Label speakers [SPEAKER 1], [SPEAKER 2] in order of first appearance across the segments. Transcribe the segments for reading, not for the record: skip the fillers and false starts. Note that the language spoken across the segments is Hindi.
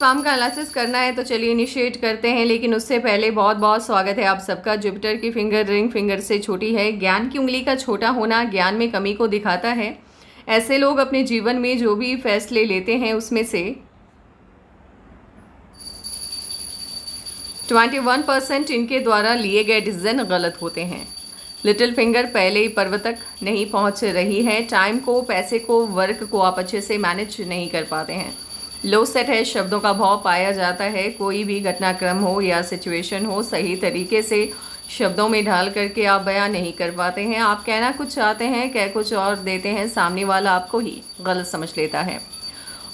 [SPEAKER 1] फॉर्म का एनालिसिस करना है तो चलिए इनिशिएट करते हैं, लेकिन उससे पहले बहुत बहुत स्वागत है आप सबका। जुपिटर की फिंगर रिंग फिंगर से छोटी है। ज्ञान की उंगली का छोटा होना ज्ञान में कमी को दिखाता है। ऐसे लोग अपने जीवन में जो भी फैसले लेते हैं उसमें से 21% इनके द्वारा लिए गए डिसीजन गलत होते हैं। लिटिल फिंगर पहले ही पर्व तक नहीं पहुंच रही है। टाइम को, पैसे को, वर्क को आप अच्छे से मैनेज नहीं कर पाते हैं। लो सेट है, शब्दों का भाव पाया जाता है। कोई भी घटनाक्रम हो या सिचुएशन हो, सही तरीके से शब्दों में ढाल करके आप बयां नहीं कर पाते हैं। आप कहना कुछ चाहते हैं, कह कुछ और देते हैं, सामने वाला आपको ही गलत समझ लेता है।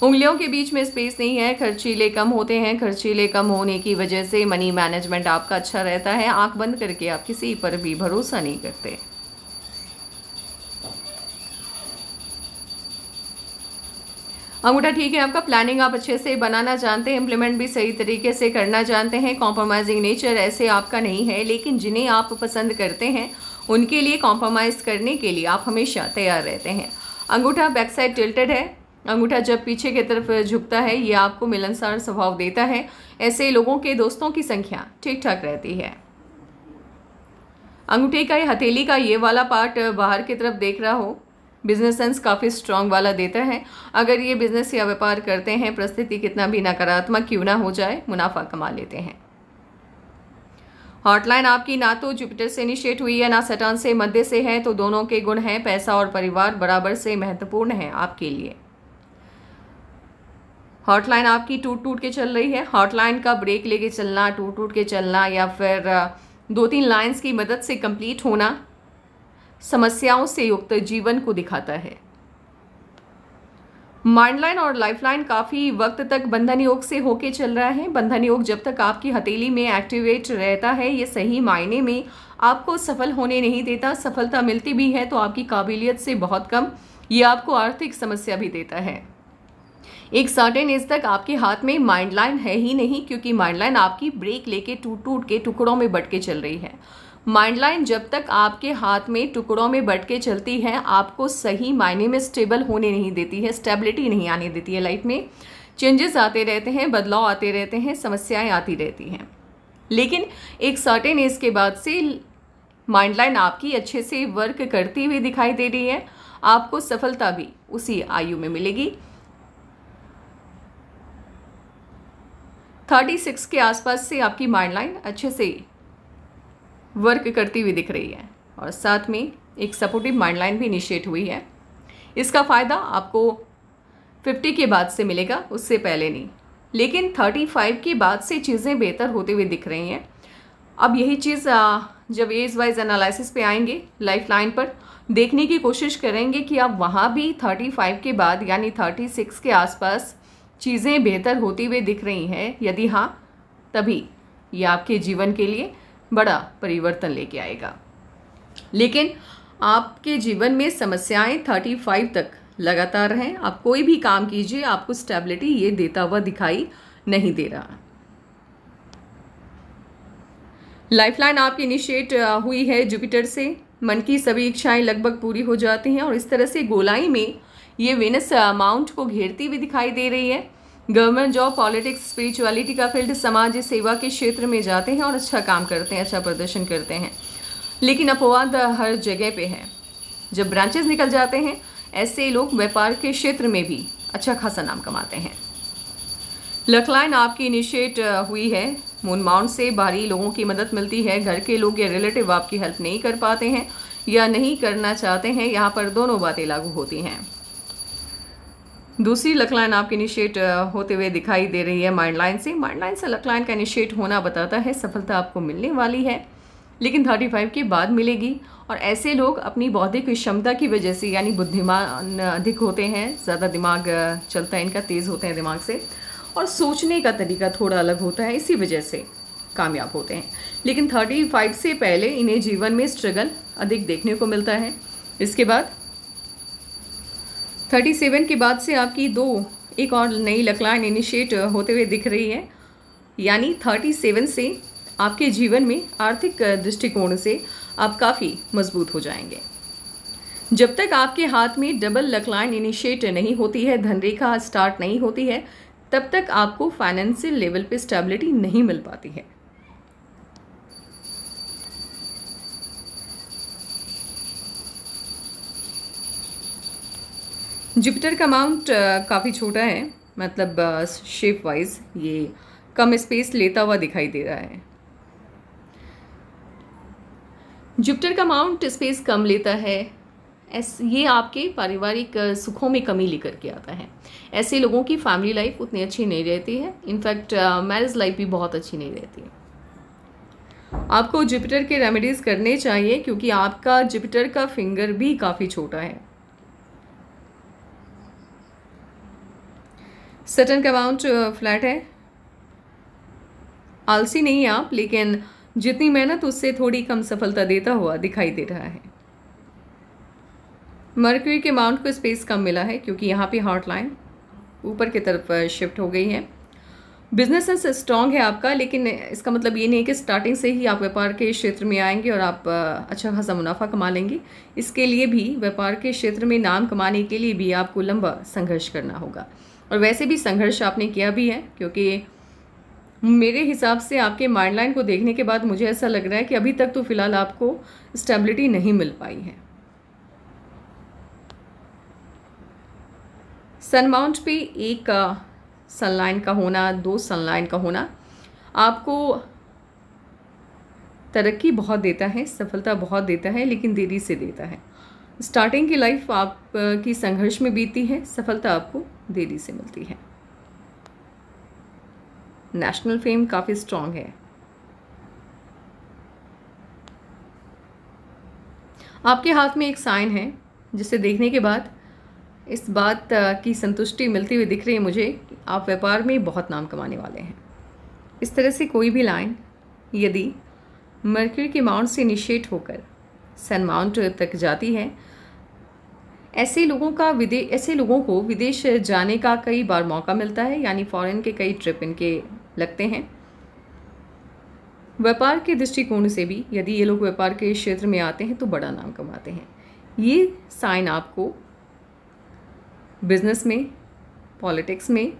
[SPEAKER 1] उंगलियों के बीच में स्पेस नहीं है। खर्चीले कम होते हैं। खर्चीले कम होने की वजह से मनी मैनेजमेंट आपका अच्छा रहता है। आंख बंद करके आप किसी पर भी भरोसा नहीं करते। अंगूठा ठीक है आपका। प्लानिंग आप अच्छे से बनाना जानते हैं, इम्प्लीमेंट भी सही तरीके से करना जानते हैं। कॉम्प्रोमाइजिंग नेचर ऐसे आपका नहीं है, लेकिन जिन्हें आप पसंद करते हैं उनके लिए कॉम्प्रोमाइज़ करने के लिए आप हमेशा तैयार रहते हैं। अंगूठा बैक साइड टिल्टेड है। अंगूठा जब पीछे की तरफ झुकता है ये आपको मिलनसार स्वभाव देता है। ऐसे लोगों के दोस्तों की संख्या ठीक ठाक रहती है। अंगूठे का हथेली का ये वाला पार्ट बाहर की तरफ देख रहा हो, बिजनेस सेंस काफ़ी स्ट्रांग वाला देता है। अगर ये बिजनेस या व्यापार करते हैं, परिस्थिति कितना भी नकारात्मक क्यों ना हो जाए, मुनाफा कमा लेते हैं। हॉटलाइन आपकी ना तो जुपिटर से इनिशिएट हुई है ना सैटर्न से, मध्य से है, तो दोनों के गुण हैं। पैसा और परिवार बराबर से महत्वपूर्ण है आपके लिए। हॉटलाइन आपकी टूट टूट के चल रही है। हॉटलाइन का ब्रेक लेके चलना, टूट टूट के चलना या फिर 2-3 लाइंस की मदद से कंप्लीट होना समस्याओं से युक्त जीवन को दिखाता है। माइंडलाइन और लाइफलाइन काफी वक्त तक बंधन योग से होके चल रहा है। बंधन योग जब तक आपकी हथेली में एक्टिवेट रहता है, ये सही मायने में आपको सफल होने नहीं देता। सफलता मिलती भी है तो आपकी काबिलियत से बहुत कम। ये आपको आर्थिक समस्या भी देता है। एक सर्टेन एज तक आपके हाथ में माइंडलाइन है ही नहीं, क्योंकि माइंडलाइन आपकी ब्रेक लेके टूट टूट के टुकड़ों में बट के चल रही है। माइंडलाइन जब तक आपके हाथ में टुकड़ों में बट के चलती है, आपको सही मायने में स्टेबल होने नहीं देती है, स्टेबिलिटी नहीं आने देती है। लाइफ में चेंजेस आते रहते हैं, बदलाव आते रहते हैं, समस्याएं आती रहती हैं, लेकिन एक सर्टेन एज के बाद से माइंडलाइन आपकी अच्छे से वर्क करती हुई दिखाई दे रही है। आपको सफलता भी उसी आयु में मिलेगी। 36 के आसपास से आपकी माइंडलाइन अच्छे से वर्क करती हुई दिख रही है और साथ में एक सपोर्टिव माइंडलाइन भी इनिशिएट हुई है। इसका फ़ायदा आपको 50 के बाद से मिलेगा, उससे पहले नहीं। लेकिन 35 के बाद से चीज़ें बेहतर होते हुए दिख रही हैं। अब यही चीज़ जब एज वाइज एनालिसिस पे आएंगे, लाइफ लाइन पर देखने की कोशिश करेंगे कि आप वहाँ भी 35 के बाद यानी 36 के आसपास चीज़ें बेहतर होती हुई दिख रही हैं। यदि हाँ, तभी ये आपके जीवन के लिए बड़ा परिवर्तन लेके आएगा। लेकिन आपके जीवन में समस्याएं 35 तक लगातार हैं। आप कोई भी काम कीजिए, आपको स्टेबिलिटी ये देता हुआ दिखाई नहीं दे रहा। लाइफलाइन आपकी इनिशिएट हुई है जुपिटर से। मन की सभी इच्छाएं लगभग पूरी हो जाती हैं और इस तरह से गोलाई में ये वेनस माउंट को घेरती हुई दिखाई दे रही है। गवर्नमेंट जॉब, पॉलिटिक्स, स्पिरिचुअलिटी का फील्ड, समाज सेवा के क्षेत्र में जाते हैं और अच्छा काम करते हैं, अच्छा प्रदर्शन करते हैं, लेकिन अपवाद हर जगह पे है। जब ब्रांचेस निकल जाते हैं, ऐसे लोग व्यापार के क्षेत्र में भी अच्छा खासा नाम कमाते हैं। लकलाइन आपकी इनिशिएट हुई है मून माउंट से। बाहरी लोगों की मदद मिलती है। घर के लोग या रिलेटिव आपकी हेल्प नहीं कर पाते हैं या नहीं करना चाहते हैं। यहाँ पर दोनों बातें लागू होती हैं। दूसरी लकलाइन आपकी इनिशिएट होते हुए दिखाई दे रही है माइंडलाइन से। माइंडलाइन से लकलाइन का इनिशिएट होना बताता है सफलता आपको मिलने वाली है, लेकिन 35 के बाद मिलेगी। और ऐसे लोग अपनी बौद्धिक क्षमता की वजह से, यानी बुद्धिमान अधिक होते हैं, ज़्यादा दिमाग चलता है इनका, तेज़ होते हैं दिमाग से, और सोचने का तरीका थोड़ा अलग होता है, इसी वजह से कामयाब होते हैं। लेकिन 35 से पहले इन्हें जीवन में स्ट्रगल अधिक देखने को मिलता है। इसके बाद 37 के बाद से आपकी एक और नई लकलाइन इनिशिएट होते हुए दिख रही है, यानी 37 से आपके जीवन में आर्थिक दृष्टिकोण से आप काफ़ी मजबूत हो जाएंगे। जब तक आपके हाथ में डबल लकलाइन इनिशिएट नहीं होती है, धनरेखा स्टार्ट नहीं होती है, तब तक आपको फाइनेंशियल लेवल पे स्टेबिलिटी नहीं मिल पाती है। जुपिटर का अमाउंट काफ़ी छोटा है, मतलब शेप वाइज ये कम स्पेस लेता हुआ दिखाई दे रहा है। जुपिटर का अमाउंट स्पेस कम लेता है, ये आपके पारिवारिक सुखों में कमी लेकर के आता है। ऐसे लोगों की फैमिली लाइफ उतनी अच्छी नहीं रहती है, इनफैक्ट मैरिज लाइफ भी बहुत अच्छी नहीं रहती है। आपको जुपिटर के रेमेडीज करने चाहिए क्योंकि आपका जुपिटर का फिंगर भी काफ़ी छोटा है। सैटर्न का अमाउंट फ्लैट है। आलसी नहीं है आप, लेकिन जितनी मेहनत उससे थोड़ी कम सफलता देता हुआ दिखाई दे रहा है। मर्क्यूरी के अमाउंट को स्पेस कम मिला है क्योंकि यहाँ पे हॉट लाइन ऊपर की तरफ शिफ्ट हो गई है। बिजनेस स्ट्रॉन्ग है आपका, लेकिन इसका मतलब ये नहीं है कि स्टार्टिंग से ही आप व्यापार के क्षेत्र में आएंगे और आप अच्छा खासा मुनाफा कमा लेंगे। इसके लिए भी, व्यापार के क्षेत्र में नाम कमाने के लिए भी आपको लंबा संघर्ष करना होगा, और वैसे भी संघर्ष आपने किया भी है, क्योंकि मेरे हिसाब से आपके माइंड लाइन को देखने के बाद मुझे ऐसा लग रहा है कि अभी तक तो फिलहाल आपको स्टेबिलिटी नहीं मिल पाई है। सन माउंट पे एक सनलाइन का होना, 2 सनलाइन का होना आपको तरक्की बहुत देता है, सफलता बहुत देता है, लेकिन देरी से देता है। स्टार्टिंग की लाइफ आपकी संघर्ष में बीती है, सफलता आपको देरी से मिलती है। नेशनल फेम काफ़ी स्ट्रांग है। आपके हाथ में एक साइन है जिसे देखने के बाद इस बात की संतुष्टि मिलती हुई दिख रही है मुझे कि आप व्यापार में बहुत नाम कमाने वाले हैं। इस तरह से कोई भी लाइन यदि मर्क्यूरी के माउंट से इनिशिएट होकर सन माउंट तक जाती है, ऐसे लोगों को विदेश जाने का कई बार मौका मिलता है, यानी फॉरेन के कई ट्रिप इनके लगते हैं। व्यापार के दृष्टिकोण से भी यदि ये लोग व्यापार के क्षेत्र में आते हैं तो बड़ा नाम कमाते हैं। ये साइन आपको बिजनेस में, पॉलिटिक्स में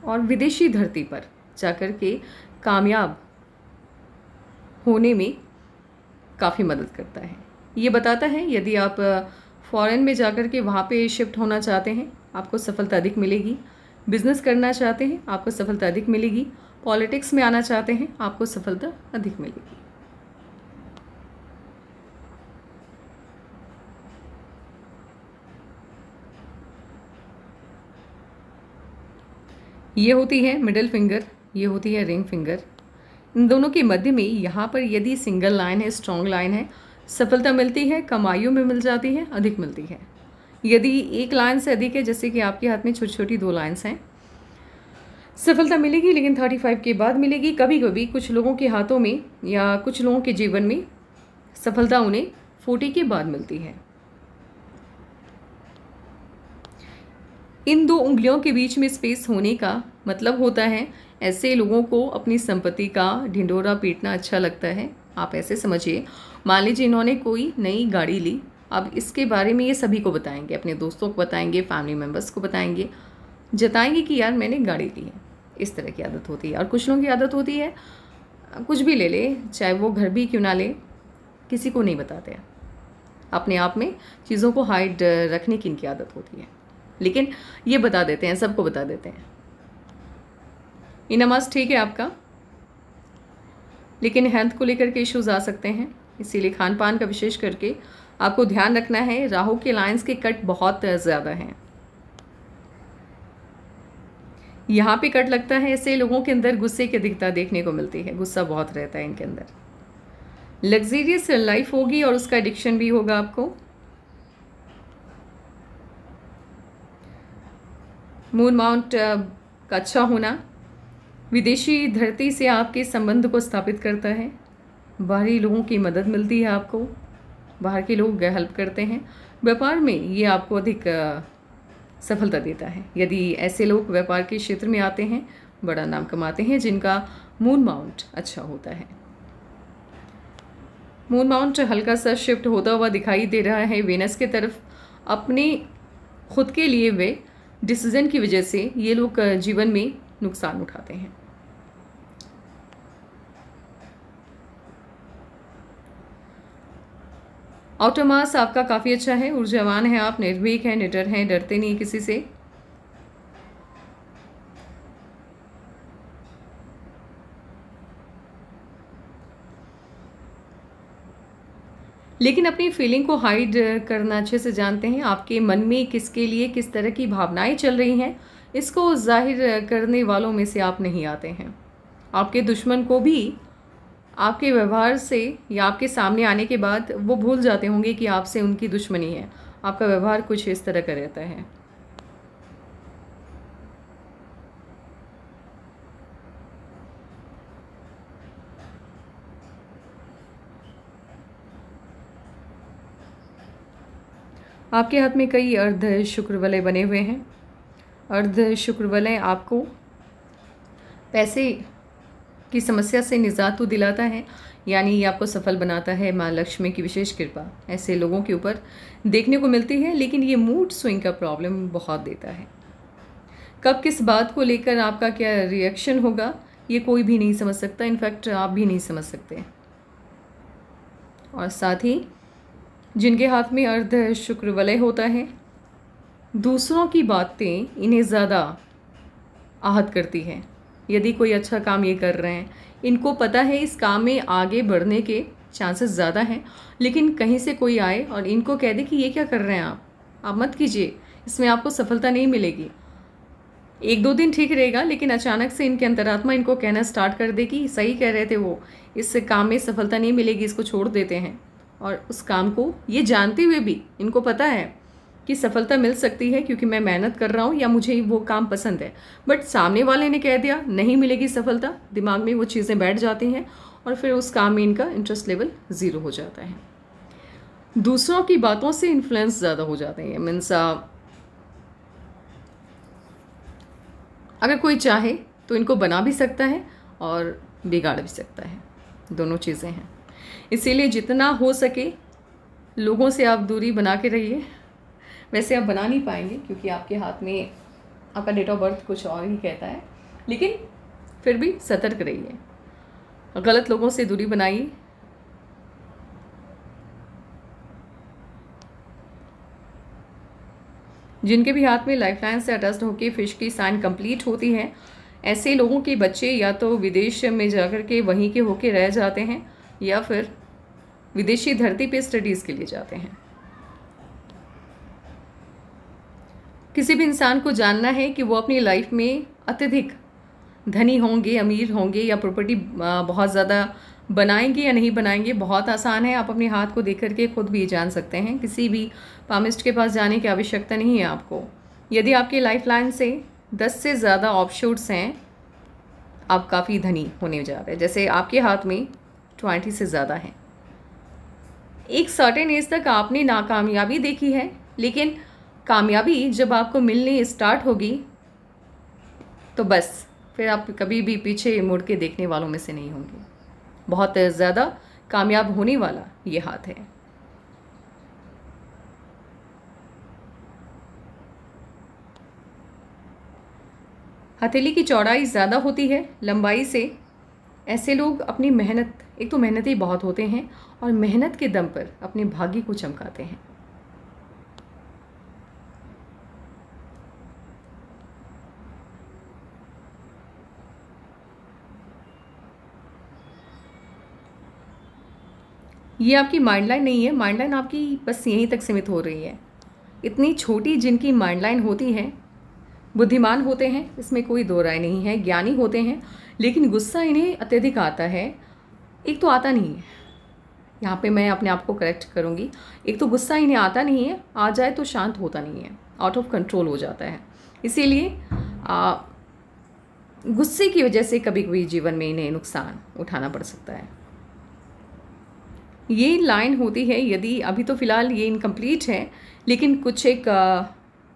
[SPEAKER 1] और विदेशी धरती पर जाकर के कामयाब होने में काफ़ी मदद करता है। ये बताता है यदि आप फॉरेन में जाकर के वहाँ पे शिफ्ट होना चाहते हैं, आपको सफलता अधिक मिलेगी। बिजनेस करना चाहते हैं, आपको सफलता अधिक मिलेगी। पॉलिटिक्स में आना चाहते हैं, आपको सफलता अधिक मिलेगी। ये होती है मिडिल फिंगर, ये होती है रिंग फिंगर। इन दोनों के मध्य में यहाँ पर यदि सिंगल लाइन है, स्ट्रॉन्ग लाइन है, सफलता मिलती है, कमाइयों में मिल जाती है, अधिक मिलती है। यदि एक लाइन से अधिक है, जैसे कि आपके हाथ में छोटी छोटी 2 लाइन्स हैं, सफलता मिलेगी लेकिन 35 के बाद मिलेगी। कभी कभी कुछ लोगों के हाथों में या कुछ लोगों के जीवन में सफलता उन्हें 40 के बाद मिलती है। इन 2 उंगलियों के बीच में स्पेस होने का मतलब होता है ऐसे लोगों को अपनी संपत्ति का ढिंढोरा पीटना अच्छा लगता है। आप ऐसे समझिए, मान लीजिए इन्होंने कोई नई गाड़ी ली, अब इसके बारे में ये सभी को बताएंगे, अपने दोस्तों को बताएंगे, फैमिली मेम्बर्स को बताएंगे, जताएंगे कि यार मैंने गाड़ी ली है। इस तरह की आदत होती है। और कुछ लोगों की आदत होती है कुछ भी ले ले, चाहे वो घर भी क्यों ना ले, किसी को नहीं बताते, अपने आप में चीज़ों को हाइड रखने की इनकी आदत होती है, लेकिन ये बता देते हैं, सबको बता देते हैं। ये नमाज ठीक है आपका, लेकिन हेल्थ को लेकर के इश्यूज आ सकते हैं, इसीलिए खान पान का विशेष करके आपको ध्यान रखना है। राहु के लाइंस के कट बहुत ज़्यादा हैं, यहाँ पे कट लगता है, ऐसे लोगों के अंदर गुस्से की अधिकता देखने को मिलती है, गुस्सा बहुत रहता है इनके अंदर। लग्जरियस लाइफ होगी और उसका एडिक्शन भी होगा आपको। मून माउंट का अच्छा होना विदेशी धरती से आपके संबंध को स्थापित करता है। बाहरी लोगों की मदद मिलती है आपको, बाहर के लोग हेल्प करते हैं। व्यापार में ये आपको अधिक सफलता देता है। यदि ऐसे लोग व्यापार के क्षेत्र में आते हैं, बड़ा नाम कमाते हैं, जिनका मून माउंट अच्छा होता है। मून माउंट हल्का सा शिफ्ट होता हुआ दिखाई दे रहा है वेनस के तरफ। अपने खुद के लिए वे डिसीजन की वजह से ये लोग जीवन में नुकसान उठाते हैं। आउटर मास आपका काफ़ी अच्छा है, ऊर्जावान है आप, निर्भीक हैं, निडर हैं, डरते नहीं किसी से। लेकिन अपनी फीलिंग को हाइड करना अच्छे से जानते हैं। आपके मन में किसके लिए किस तरह की भावनाएं चल रही हैं, इसको जाहिर करने वालों में से आप नहीं आते हैं। आपके दुश्मन को भी आपके व्यवहार से या आपके सामने आने के बाद वो भूल जाते होंगे कि आपसे उनकी दुश्मनी है। आपका व्यवहार कुछ इस तरह का रहता है। आपके हाथ में कई अर्ध शुक्र वलय बने हुए हैं। अर्ध शुक्र वलय आपको पैसे की समस्या से निजात तो दिलाता है, यानी ये आपको सफल बनाता है। माँ लक्ष्मी की विशेष कृपा ऐसे लोगों के ऊपर देखने को मिलती है, लेकिन ये मूड स्विंग का प्रॉब्लम बहुत देता है। कब किस बात को लेकर आपका क्या रिएक्शन होगा ये कोई भी नहीं समझ सकता, इनफैक्ट आप भी नहीं समझ सकते। और साथ ही जिनके हाथ में अर्ध शुक्र वलय होता है, दूसरों की बातें इन्हें ज़्यादा आहत करती हैं। यदि कोई अच्छा काम ये कर रहे हैं, इनको पता है इस काम में आगे बढ़ने के चांसेस ज़्यादा हैं, लेकिन कहीं से कोई आए और इनको कह दे कि ये क्या कर रहे हैं आप मत कीजिए, इसमें आपको सफलता नहीं मिलेगी। एक दो दिन ठीक रहेगा, लेकिन अचानक से इनके अंतरात्मा इनको कहना स्टार्ट कर दे कि सही कह रहे थे वो, इस काम में सफलता नहीं मिलेगी, इसको छोड़ देते हैं। और उस काम को ये जानते हुए भी इनको पता है कि सफलता मिल सकती है क्योंकि मैं मेहनत कर रहा हूँ या मुझे वो काम पसंद है, बट सामने वाले ने कह दिया नहीं मिलेगी सफलता, दिमाग में वो चीज़ें बैठ जाती हैं और फिर उस काम में इनका इंटरेस्ट लेवल 0 हो जाता है। दूसरों की बातों से इन्फ्लुएंस ज़्यादा हो जाते हैं। मीन्स अगर कोई चाहे तो इनको बना भी सकता है और बिगाड़ भी सकता है, दोनों चीज़ें हैं। इसीलिए जितना हो सके लोगों से आप दूरी बना के रहिए। वैसे आप बना नहीं पाएंगे क्योंकि आपके हाथ में आपका डेट ऑफ बर्थ कुछ और ही कहता है, लेकिन फिर भी सतर्क रहिए, गलत लोगों से दूरी बनाइए। जिनके भी हाथ में लाइफलाइन से अटैच्ड होकर फिश की साइन कंप्लीट होती है, ऐसे लोगों के बच्चे या तो विदेश में जाकर के वहीं के होके रह जाते हैं या फिर विदेशी धरती पे स्टडीज़ के लिए जाते हैं। किसी भी इंसान को जानना है कि वो अपनी लाइफ में अत्यधिक धनी होंगे, अमीर होंगे या प्रॉपर्टी बहुत ज़्यादा बनाएंगे या नहीं बनाएंगे, बहुत आसान है। आप अपने हाथ को देख करके खुद भी जान सकते हैं। किसी भी पामिस्ट के पास जाने की आवश्यकता नहीं है आपको। यदि आपकी लाइफ लाइन से 10 से ज़्यादा ऑफशूट्स हैं, आप काफ़ी धनी होने जा रहे हैं। जैसे आपके हाथ में 20 से ज़्यादा हैं। एक सर्टेन एज तक आपने नाकामयाबी देखी है, लेकिन कामयाबी जब आपको मिलनी स्टार्ट होगी तो बस फिर आप कभी भी पीछे मुड़ के देखने वालों में से नहीं होंगे। बहुत ज़्यादा कामयाब होने वाला ये हाथ है। हथेली की चौड़ाई ज़्यादा होती है लंबाई से। ऐसे लोग अपनी मेहनत, एक तो मेहनती बहुत होते हैं और मेहनत के दम पर अपने भाग्य को चमकाते हैं। ये आपकी माइंड लाइन नहीं है, माइंड लाइन आपकी बस यहीं तक सीमित हो रही है। इतनी छोटी जिनकी माइंड लाइन होती है, बुद्धिमान होते हैं, इसमें कोई दो राय नहीं है, ज्ञानी होते हैं, लेकिन गुस्सा इन्हें अत्यधिक आता है। एक तो आता नहीं है, यहाँ पे मैं अपने आप को करेक्ट करूँगी, एक तो गुस्सा इन्हें आता नहीं है, आ जाए तो शांत होता नहीं है, आउट ऑफ कंट्रोल हो जाता है। इसीलिए गुस्से की वजह से कभी कभी जीवन में इन्हें नुकसान उठाना पड़ सकता है। ये लाइन होती है, यदि अभी तो फ़िलहाल ये इनकम्प्लीट है, लेकिन कुछ एक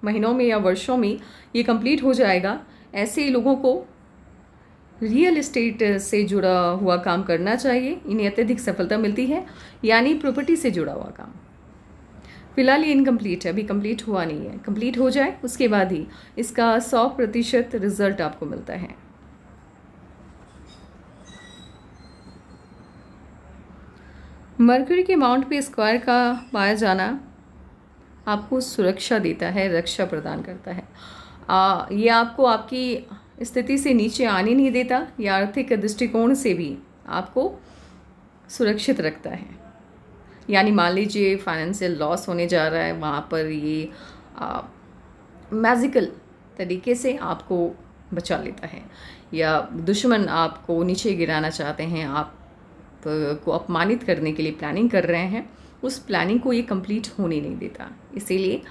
[SPEAKER 1] महीनों में या वर्षों में ये कंप्लीट हो जाएगा। ऐसे लोगों को रियल एस्टेट से जुड़ा हुआ काम करना चाहिए, इन्हें अत्यधिक सफलता मिलती है, यानी प्रॉपर्टी से जुड़ा हुआ काम। फिलहाल ये इनकम्प्लीट है, अभी कंप्लीट हुआ नहीं है। कंप्लीट हो जाए उसके बाद ही इसका 100% रिजल्ट आपको मिलता है। मरकरी के माउंट पे स्क्वायर का पाया जाना आपको सुरक्षा देता है, रक्षा प्रदान करता है। ये आपको आपकी स्थिति से नीचे आने नहीं देता, या आर्थिक दृष्टिकोण से भी आपको सुरक्षित रखता है। यानी मान लीजिए फाइनेंशियल लॉस होने जा रहा है, वहाँ पर ये मैजिकल तरीके से आपको बचा लेता है। या दुश्मन आपको नीचे गिराना चाहते हैं, आप को अपमानित करने के लिए प्लानिंग कर रहे हैं, उस प्लानिंग को ये कंप्लीट होने नहीं देता। इसीलिए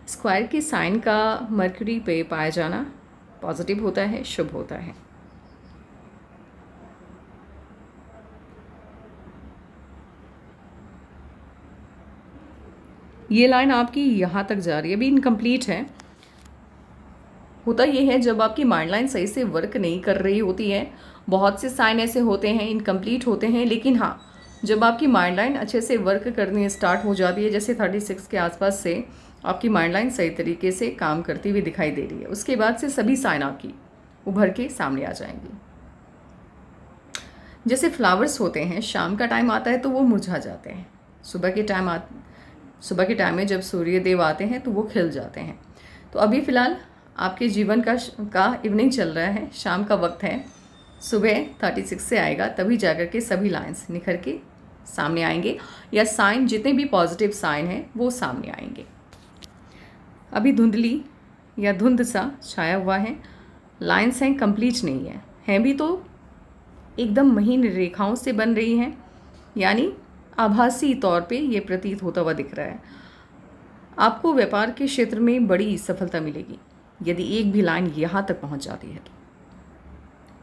[SPEAKER 1] स्क्वायर के साइन का मरकरी पे पाया जाना पॉजिटिव होता है, शुभ होता है। ये लाइन आपकी यहाँ तक जा रही है, अभी इनकम्प्लीट है। होता ये है जब आपकी माइंड लाइन सही से वर्क नहीं कर रही होती है, बहुत से साइन ऐसे होते हैं इनकम्प्लीट होते हैं, लेकिन हाँ जब आपकी माइंड लाइन अच्छे से वर्क करनी स्टार्ट हो जाती है, जैसे 36 के आसपास से आपकी माइंड लाइन सही तरीके से काम करती हुई दिखाई दे रही है, उसके बाद से सभी साइन आपकी उभर के सामने आ जाएंगी। जैसे फ्लावर्स होते हैं, शाम का टाइम आता है तो वो मुरझा जाते हैं, सुबह के टाइम में जब सूर्य देव आते हैं तो वो खिल जाते हैं। तो अभी फ़िलहाल आपके जीवन का इवनिंग चल रहा है, शाम का वक्त है, सुबह 36 से आएगा, तभी जाकर के सभी लाइन्स निखर के सामने आएंगे, या साइन जितने भी पॉजिटिव साइन हैं वो सामने आएंगे। अभी धुंधली या धुंध सा छाया हुआ है, लाइन्स हैं, कंप्लीट नहीं है, हैं भी तो एकदम महीन रेखाओं से बन रही हैं, यानी आभासी तौर पे ये प्रतीत होता हुआ दिख रहा है। आपको व्यापार के क्षेत्र में बड़ी सफलता मिलेगी यदि एक भी लाइन यहाँ तक पहुँच जाती है तो।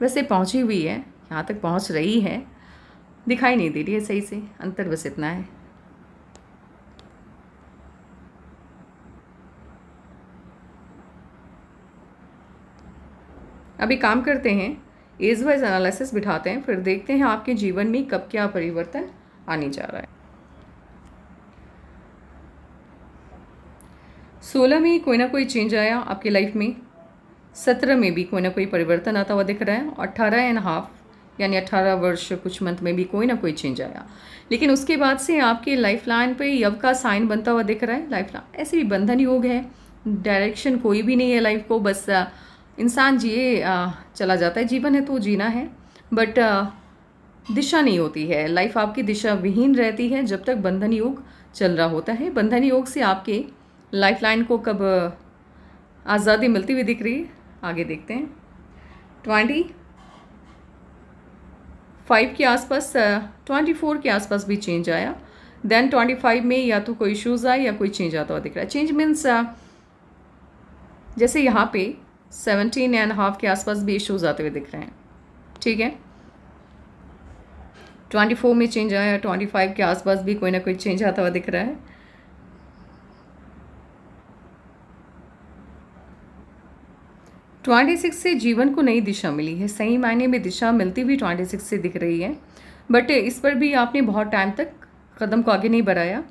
[SPEAKER 1] वैसे पहुँची हुई है, यहाँ तक पहुँच रही है, दिखाई नहीं दे रही है सही से, अंतर बस इतना है। अभी काम करते हैं, एज वाइज एनालिसिस बिठाते हैं, फिर देखते हैं आपके जीवन में कब क्या परिवर्तन आने जा रहा है। 16 में कोई ना कोई चेंज आया आपकी लाइफ में, 17 में भी कोई ना कोई परिवर्तन आता हुआ दिख रहा है, 18.5 यानी 18 वर्ष कुछ मंथ में भी कोई ना कोई चेंज आया। लेकिन उसके बाद से आपकी लाइफ लाइन पे यव का साइन बनता हुआ दिख रहा है। लाइफ लाइन ऐसे भी बंधन योग है, डायरेक्शन कोई भी नहीं है लाइफ को, बस इंसान जिए चला जाता है, जीवन है तो जीना है, बट दिशा नहीं होती है, लाइफ आपकी दिशा विहीन रहती है जब तक बंधन योग चल रहा होता है। बंधन योग से आपके लाइफ लाइन को कब आज़ादी मिलती हुई दिख रही है, आगे देखते हैं। 25 के आसपास, 24 के आसपास भी चेंज आया, देन 25 में या तो कोई इशूज़ आए या कोई चेंज आता हुआ दिख रहा है। चेंज मीन्स जैसे यहाँ पे 17.5 के आसपास भी इशूज़ आते हुए दिख रहे हैं, ठीक है। 24 में चेंज आया, 25 के आसपास भी कोई ना कोई चेंज आता हुआ दिख रहा है। ट्वेंटी 26 से जीवन को नई दिशा मिली है, सही मायने में दिशा मिलती हुई 26 से दिख रही है, बट इस पर भी आपने बहुत टाइम तक कदम को आगे नहीं बढ़ाया।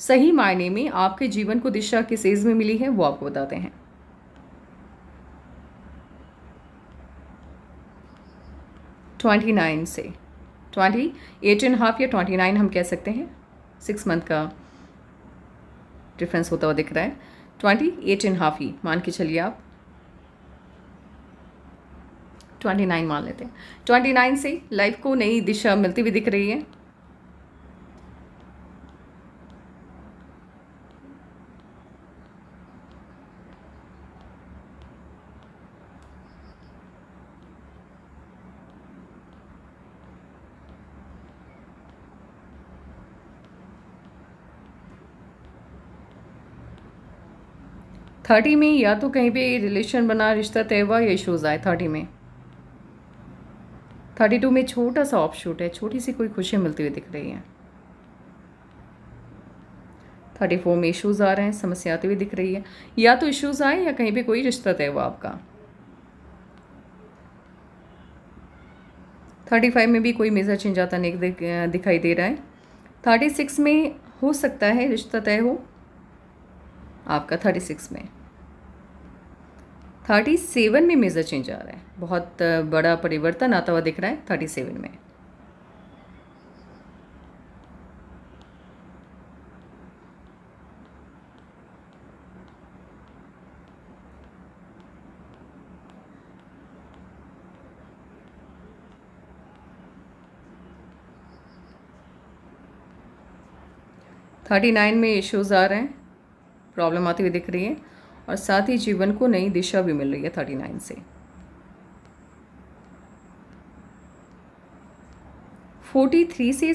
[SPEAKER 1] सही मायने में आपके जीवन को दिशा किस एज में मिली है वो आपको बताते हैं। ट्वेंटी 29 से 28.5 या 29 हम कह सकते हैं, 6 मंथ का डिफरेंस होता हुआ दिख रहा है। 28.5 ही मान के चलिए आप, 29 मान लेते हैं। 29 से लाइफ को नई दिशा मिलती हुई दिख रही है। थर्टी में या तो कहीं पे रिलेशन बना, रिश्ता तय हुआ, या इशूज़ आए 30 में। 32 में छोटा सा ऑफशूट है, छोटी सी कोई खुशी मिलती हुई दिख रही है। 34 में इशूज़ आ रहे हैं, समस्या आती हुई दिख रही है, या तो इशूज़ आए या कहीं पे कोई रिश्ता तय हुआ आपका। 35 में भी कोई मेजर चेंज आता नहीं दिखाई दे रहा है। 36 में हो सकता है रिश्ता तय हो, आपका 36 में। 37 में मेजर चेंज आ रहा है, बहुत बड़ा परिवर्तन आता हुआ दिख रहा है 37 में। थर्टी 39 में इश्यूज़ आ रहे हैं, प्रॉब्लम आती हुई दिख रही है, और साथ ही जीवन को नई दिशा भी मिल रही है 39 से। 43 से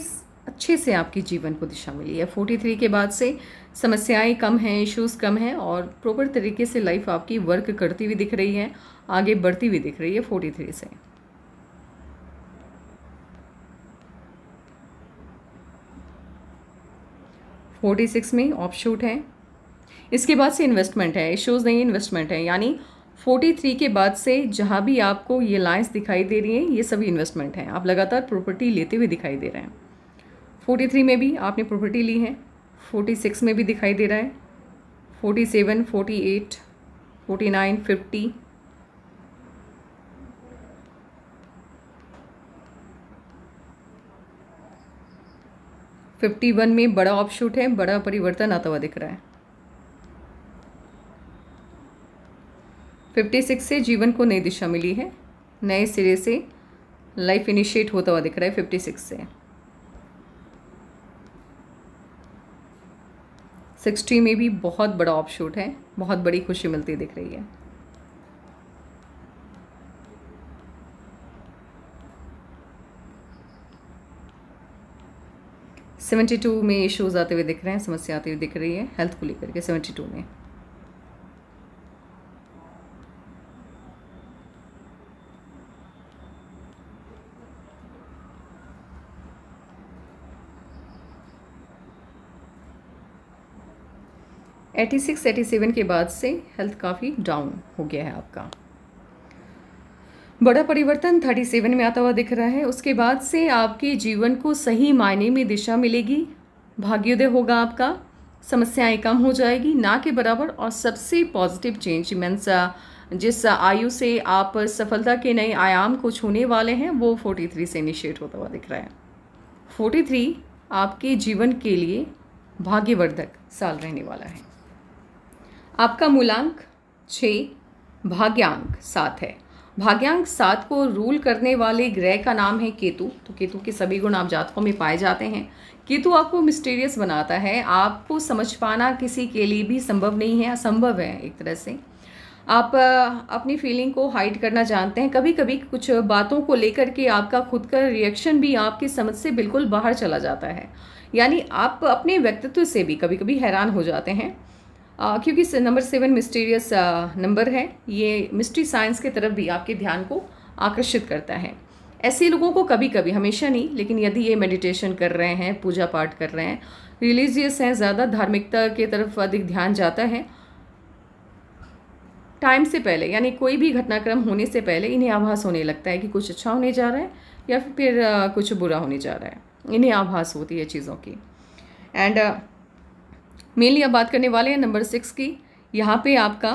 [SPEAKER 1] अच्छे से आपकी जीवन को दिशा मिली है। 43 के बाद से समस्याएं कम हैं, इश्यूज़ कम हैं, और प्रॉपर तरीके से लाइफ आपकी वर्क करती हुई दिख रही है, आगे बढ़ती हुई दिख रही है 43 से। फोर्टी 46 में ऑफशूट है, इसके बाद से इन्वेस्टमेंट है, इश्यूज़ नहीं, इन्वेस्टमेंट है। यानी 43 के बाद से जहाँ भी आपको ये लाइंस दिखाई दे रही हैं, ये सभी इन्वेस्टमेंट हैं। आप लगातार प्रॉपर्टी लेते हुए दिखाई दे रहे हैं। 43 में भी आपने प्रॉपर्टी ली है, 46 में भी दिखाई दे रहा है, 47, 48, 49, 50, 51 में बड़ा ऑफशूट है, बड़ा परिवर्तन आता हुआ दिख रहा है। 56 से जीवन को नई दिशा मिली है, नए सिरे से लाइफ इनिशिएट होता हुआ दिख रहा है 56 से। 60 में भी बहुत बड़ा ऑफशूट है, बहुत बड़ी खुशी मिलती दिख रही है। सेवेंटी 72 में इश्यूज आते हुए दिख रहे हैं, समस्या आती हुई दिख रही है हेल्थ को लेकर के 72 में। एटी 87 के बाद से हेल्थ काफ़ी डाउन हो गया है आपका। बड़ा परिवर्तन 37 में आता हुआ दिख रहा है। उसके बाद से आपके जीवन को सही मायने में दिशा मिलेगी, भाग्योदय होगा आपका, समस्याएं कम हो जाएगी ना के बराबर, और सबसे पॉजिटिव चेंज मीन्स जिस आयु से आप सफलता के नए आयाम को छूने वाले हैं वो 43 से इनिशिएट होता हुआ दिख रहा है। 43 आपके जीवन के लिए भाग्यवर्धक साल रहने वाला है। आपका मूलांक 6, भाग्यांक 7 है। भाग्यांक 7 को रूल करने वाले ग्रह का नाम है केतु। तो केतु के सभी गुण आप जातकों में पाए जाते हैं। केतु आपको मिस्टीरियस बनाता है, आपको समझ पाना किसी के लिए भी संभव नहीं है, असंभव है एक तरह से। आप अपनी फीलिंग को हाइड करना जानते हैं। कभी कभी कुछ बातों को लेकर के आपका खुद का रिएक्शन भी आपकी समझ से बिल्कुल बाहर चला जाता है, यानी आप अपने व्यक्तित्व से भी कभी कभी हैरान हो जाते हैं, क्योंकि नंबर 7 मिस्टीरियस नंबर है। ये मिस्ट्री साइंस की तरफ भी आपके ध्यान को आकर्षित करता है। ऐसे लोगों को कभी कभी, हमेशा नहीं, लेकिन यदि ये मेडिटेशन कर रहे हैं, पूजा पाठ कर रहे हैं, रिलीजियस हैं, ज़्यादा धार्मिकता की तरफ अधिक ध्यान जाता है, टाइम से पहले, यानी कोई भी घटनाक्रम होने से पहले इन्हें आभास होने लगता है कि कुछ अच्छा होने जा रहा है या फिर कुछ बुरा होने जा रहा है। इन्हें आभास होती है चीज़ों की। एंड मेनली अब बात करने वाले हैं नंबर 6 की। यहाँ पे आपका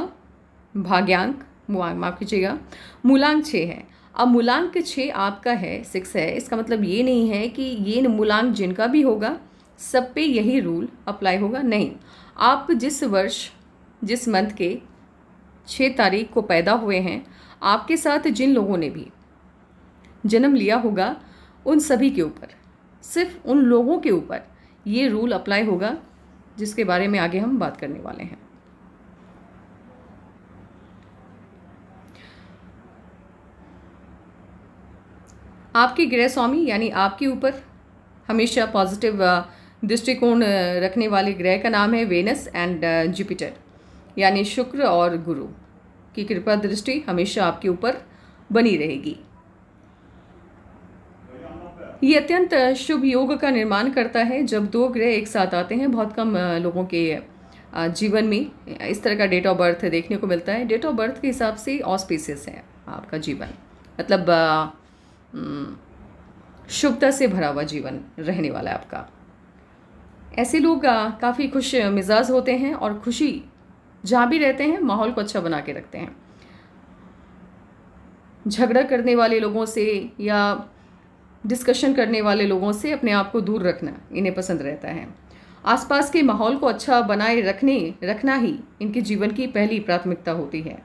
[SPEAKER 1] भाग्यांक, माफ कीजिएगा, मूलांक 6 है। अब मूलांक 6 आपका है, 6 है, इसका मतलब ये नहीं है कि ये मूलांक जिनका भी होगा सब पे यही रूल अप्लाई होगा, नहीं। आप जिस वर्ष, जिस मंथ के 6 तारीख को पैदा हुए हैं, आपके साथ जिन लोगों ने भी जन्म लिया होगा उन सभी के ऊपर, सिर्फ उन लोगों के ऊपर ये रूल अप्लाई होगा जिसके बारे में आगे हम बात करने वाले हैं। आपके ग्रह स्वामी यानी आपके ऊपर हमेशा पॉजिटिव दृष्टिकोण रखने वाले ग्रह का नाम है वेनस एंड जुपिटर, यानी शुक्र और गुरु की कृपा दृष्टि हमेशा आपके ऊपर बनी रहेगी। ये अत्यंत शुभ योग का निर्माण करता है जब 2 ग्रह एक साथ आते हैं। बहुत कम लोगों के जीवन में इस तरह का डेट ऑफ बर्थ देखने को मिलता है। डेट ऑफ बर्थ के हिसाब से ऑस्पिशियस है आपका जीवन, मतलब शुभता से भरा हुआ जीवन रहने वाला है आपका। ऐसे लोग काफ़ी खुश मिजाज होते हैं और खुशी जहाँ भी रहते हैं माहौल को अच्छा बना के रखते हैं। झगड़ा करने वाले लोगों से या डिस्कशन करने वाले लोगों से अपने आप को दूर रखना इन्हें पसंद रहता है। आसपास के माहौल को अच्छा बनाए रखना ही इनके जीवन की पहली प्राथमिकता होती है।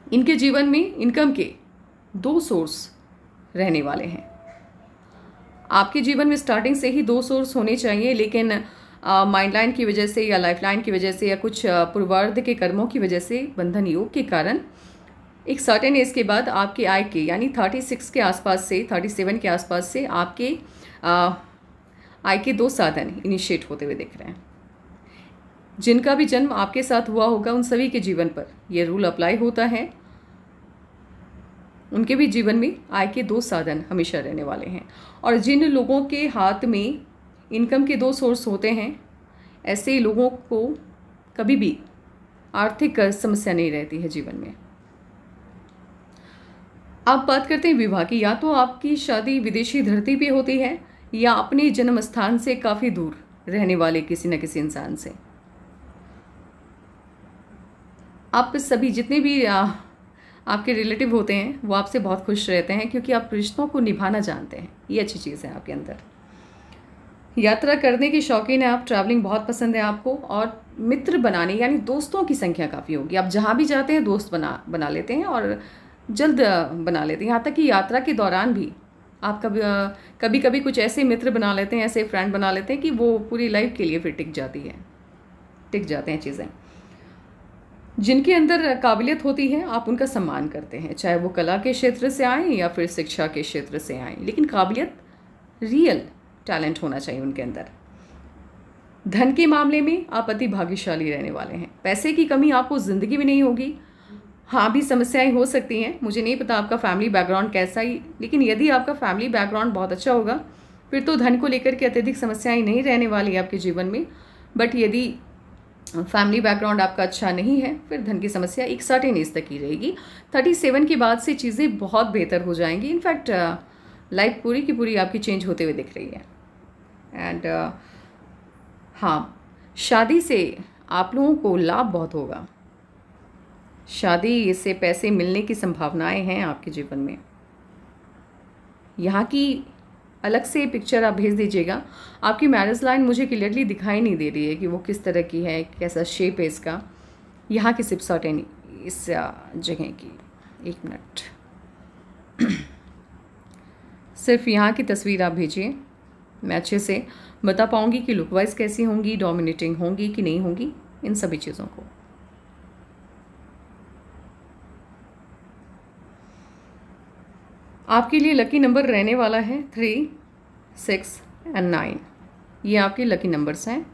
[SPEAKER 1] इनके जीवन में इनकम के 2 सोर्स रहने वाले हैं। आपके जीवन में स्टार्टिंग से ही 2 सोर्स होने चाहिए, लेकिन माइंड लाइन की वजह से या लाइफ लाइन की वजह से या कुछ पूर्वार्ध के कर्मों की वजह से बंधन योग के कारण एक सर्टेन एज के बाद आपके आय के यानी 36 के आसपास से 37 के आसपास से आपके आय के 2 साधन इनिशिएट होते हुए दिख रहे हैं। जिनका भी जन्म आपके साथ हुआ होगा उन सभी के जीवन पर यह रूल अप्लाई होता है। उनके भी जीवन में आय के 2 साधन हमेशा रहने वाले हैं। और जिन लोगों के हाथ में इनकम के 2 सोर्स होते हैं, ऐसे लोगों को कभी भी आर्थिक समस्या नहीं रहती है जीवन में। आप बात करते हैं विवाह की, या तो आपकी शादी विदेशी धरती पे होती है या अपने जन्म स्थान से काफ़ी दूर रहने वाले किसी न किसी इंसान से। आप सभी जितने भी आपके रिलेटिव होते हैं वो आपसे बहुत खुश रहते हैं, क्योंकि आप रिश्तों को निभाना जानते हैं। ये अच्छी चीज़ है आपके अंदर। यात्रा करने के शौकीन है आप, ट्रैवलिंग बहुत पसंद है आपको, और मित्र बनाने यानी दोस्तों की संख्या काफ़ी होगी। आप जहाँ भी जाते हैं दोस्त बना लेते हैं और जल्द बना लेते हैं। यहाँ तक कि यात्रा के दौरान भी आप कभी कभी कुछ ऐसे मित्र बना लेते हैं, ऐसे फ्रेंड बना लेते हैं कि वो पूरी लाइफ के लिए फिर टिक जाते हैं चीज़ें। जिनके अंदर काबिलियत होती है आप उनका सम्मान करते हैं, चाहे वो कला के क्षेत्र से आएँ या फिर शिक्षा के क्षेत्र से आएँ, लेकिन काबिलियत रियल टैलेंट होना चाहिए उनके अंदर। धन के मामले में आप अति भाग्यशाली रहने वाले हैं। पैसे की कमी आपको ज़िंदगी में नहीं होगी। हाँ, भी समस्याएं हो सकती हैं। मुझे नहीं पता आपका फैमिली बैकग्राउंड कैसा ही, लेकिन यदि आपका फैमिली बैकग्राउंड बहुत अच्छा होगा फिर तो धन को लेकर के अत्यधिक समस्याएं नहीं रहने वाली आपके जीवन में। बट यदि फैमिली बैकग्राउंड आपका अच्छा नहीं है फिर धन की समस्या एक सर्टेन एज तक ही रहेगी। 37 के बाद से चीज़ें बहुत बेहतर हो जाएंगी। इनफैक्ट लाइफ पूरी की पूरी आपकी चेंज होते हुए दिख रही है। एंड हाँ, शादी से आप लोगों को लाभ बहुत होगा। शादी से पैसे मिलने की संभावनाएं हैं आपके जीवन में। यहाँ की अलग से पिक्चर आप भेज दीजिएगा। आपकी मैरिज लाइन मुझे क्लियरली दिखाई नहीं दे रही है कि वो किस तरह की है, कैसा शेप है इसका। यहाँ की सिर्फ सर्टेन इस जगह की, 1 मिनट सिर्फ यहाँ की तस्वीर आप भेजिए, मैं अच्छे से बता पाऊँगी कि लुक वाइज कैसी होंगी, डोमिनेटिंग होंगी कि नहीं होंगी, इन सभी चीज़ों को। आपके लिए लकी नंबर रहने वाला है 3, 6 एंड 9। ये आपके लकी नंबर्स हैं।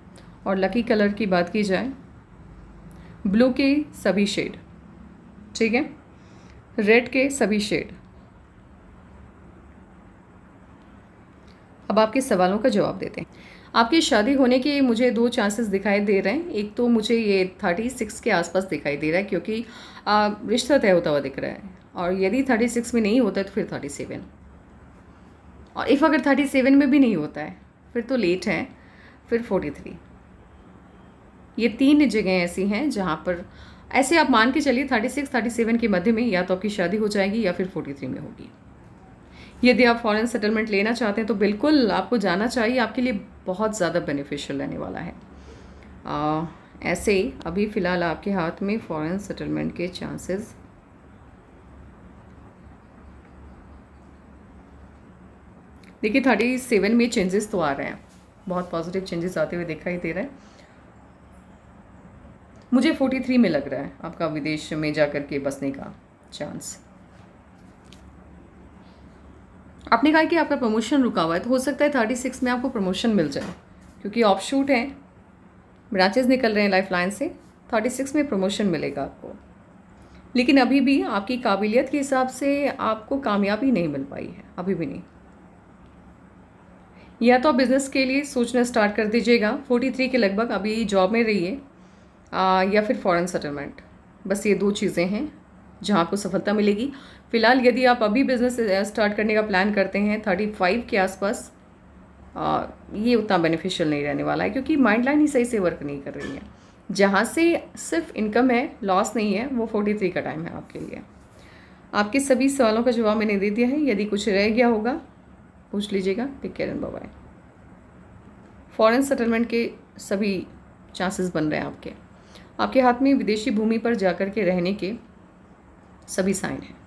[SPEAKER 1] और लकी कलर की बात की जाए, ब्लू के सभी शेड, ठीक है, रेड के सभी शेड। अब आपके सवालों का जवाब देते हैं। आपकी शादी होने के मुझे 2 चांसेस दिखाई दे रहे हैं। एक तो मुझे ये 36 के आसपास दिखाई दे रहा है, क्योंकि रिश्ता तय होता हुआ दिख रहा है। और यदि 36 में नहीं होता है तो फिर 37, और इफ़ अगर 37 में भी नहीं होता है फिर तो लेट है, फिर 43। ये 3 जगह ऐसी हैं जहाँ पर ऐसे आप मान के चलिए 36, 37 के मध्य में या तो आपकी शादी हो जाएगी या फिर 43 में होगी। यदि आप फॉरेन सेटलमेंट लेना चाहते हैं तो बिल्कुल आपको जाना चाहिए, आपके लिए बहुत ज़्यादा बेनिफिशियल रहने वाला है। ऐसे अभी फ़िलहाल आपके हाथ में फॉरेन सेटलमेंट के चांसेस देखिए 37 में चेंजेस तो आ रहे हैं, बहुत पॉजिटिव चेंजेस आते हुए दिखाई दे रहे हैं। मुझे 43 में लग रहा है आपका विदेश में जाकर के बसने का चांस। आपने कहा कि आपका प्रमोशन रुका हुआ है, तो हो सकता है 36 में आपको प्रमोशन मिल जाए, क्योंकि ऑफशूट है, ब्रांचेस निकल रहे हैं लाइफ लाइन से। 36 में प्रमोशन मिलेगा आपको, लेकिन अभी भी आपकी काबिलियत के हिसाब से आपको कामयाबी नहीं मिल पाई है, अभी भी नहीं। या तो आप बिज़नेस के लिए सोचना स्टार्ट कर दीजिएगा 43 के लगभग, अभी जॉब में रहिए, या फिर फॉरेन सेटलमेंट। बस ये 2 चीज़ें हैं जहाँ आपको सफलता मिलेगी। फ़िलहाल यदि आप अभी बिज़नेस स्टार्ट करने का प्लान करते हैं 35 के आसपास, ये उतना बेनिफिशियल नहीं रहने वाला है, क्योंकि माइंड लाइन ही सही से वर्क नहीं कर रही है। जहाँ से सिर्फ इनकम है, लॉस नहीं है, वो 43 का टाइम है आपके लिए। आपके सभी सवालों का जवाब मैंने दे दिया है। यदि कुछ रह गया होगा पूछ लीजिएगा। Take care and bye bye. Foreign settlement के सभी चांसेस बन रहे हैं आपके हाथ में विदेशी भूमि पर जाकर के रहने के सभी साइन हैं।